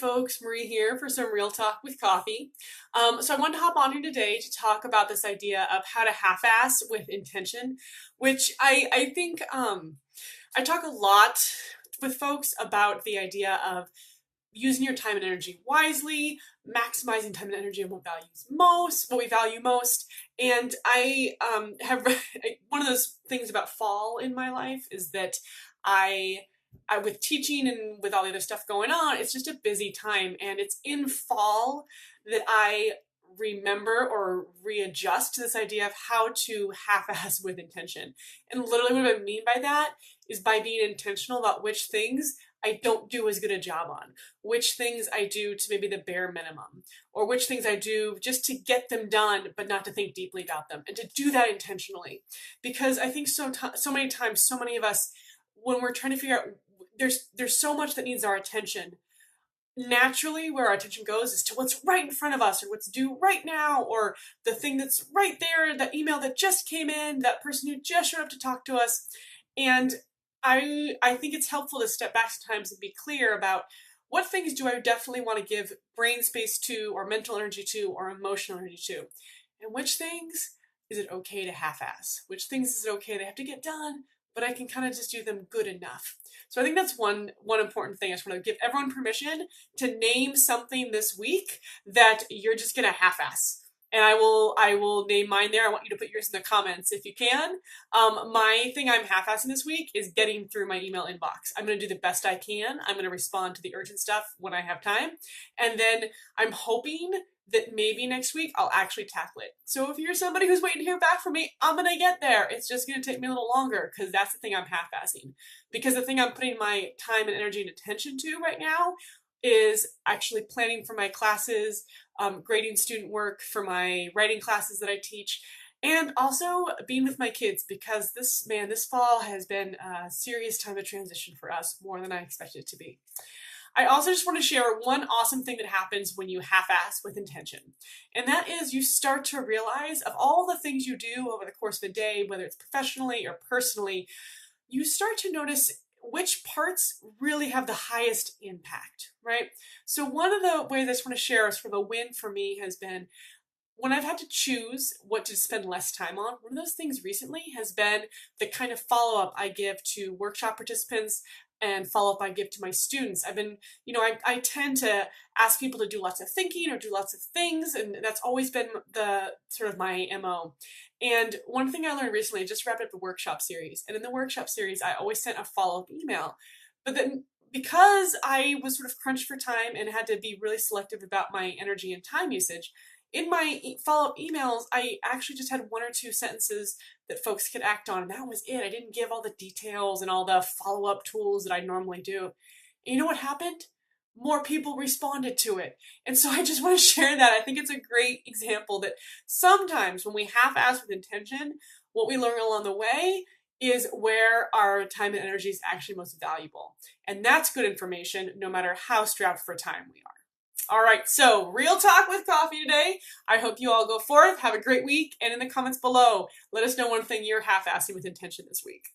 folks, Marie here for some Real Talk with Coffee. So I wanted to hop on here today to talk about this idea of how to half-ass with intention, which I think I talk a lot with folks about the idea of using your time and energy wisely, maximizing time and energy on what we value most. And I have one of those things about fall in my life is that I with teaching and with all the other stuff going on, it's just a busy time. And it's in fall that I remember or readjust to this idea of how to half-ass with intention. And literally what I mean by that is by being intentional about which things I don't do as good a job on, which things I do to maybe the bare minimum, or which things I do just to get them done, but not to think deeply about them, and to do that intentionally. Because I think so many times, so many of us, when we're trying to figure out, there's so much that needs our attention. Naturally, where our attention goes is to what's right in front of us, or what's due right now, or the thing that's right there, that email that just came in, that person who just showed up to talk to us. And I think it's helpful to step back sometimes and be clear about what things do I definitely want to give brain space to, or mental energy to, or emotional energy to, and which things is it okay to half-ass? Which things is it okay they have to get done, but I can kind of just do them good enough. So I think that's one important thing. I just want to give everyone permission to name something this week that you're just gonna half-ass. And I will name mine there. I want you to put yours in the comments if you can. My thing I'm half-assing this week is getting through my email inbox. I'm going to do the best I can. I'm going to respond to the urgent stuff when I have time. And then I'm hoping that maybe next week I'll actually tackle it. So if you're somebody who's waiting to hear back from me, I'm going to get there. It's just going to take me a little longer because that's the thing I'm half-assing. Because the thing I'm putting my time and energy and attention to right now is actually planning for my classes, grading student work for my writing classes that I teach, and also being with my kids, because this fall has been a serious time of transition for us, more than I expected it to be. I also just want to share one awesome thing that happens when you half-ass with intention. And that is you start to realize of all the things you do over the course of a day, whether it's professionally or personally, you start to notice which parts really have the highest impact, right? So one of the ways I just want to share is for the win for me has been when I've had to choose what to spend less time on. One of those things recently has been the kind of follow-up I give to workshop participants and follow-up I give to my students. I've been, I tend to ask people to do lots of thinking or do lots of things, and that's always been the sort of my MO. And one thing I learned recently, I just wrapped up the workshop series, and in the workshop series, I always sent a follow-up email. But then because I was sort of crunched for time and had to be really selective about my energy and time usage, in my follow-up emails, I actually just had one or two sentences that folks could act on, and that was it. I didn't give all the details and all the follow-up tools that I normally do. And you know what happened? More people responded to it. And so I just want to share that. I think it's a great example that sometimes when we half-ass with intention, what we learn along the way is where our time and energy is actually most valuable. And that's good information no matter how strapped for time we are. All right, so Real Talk with Coffee today. I hope you all go forth, have a great week, and in the comments below, let us know one thing you're half-assing with intention this week.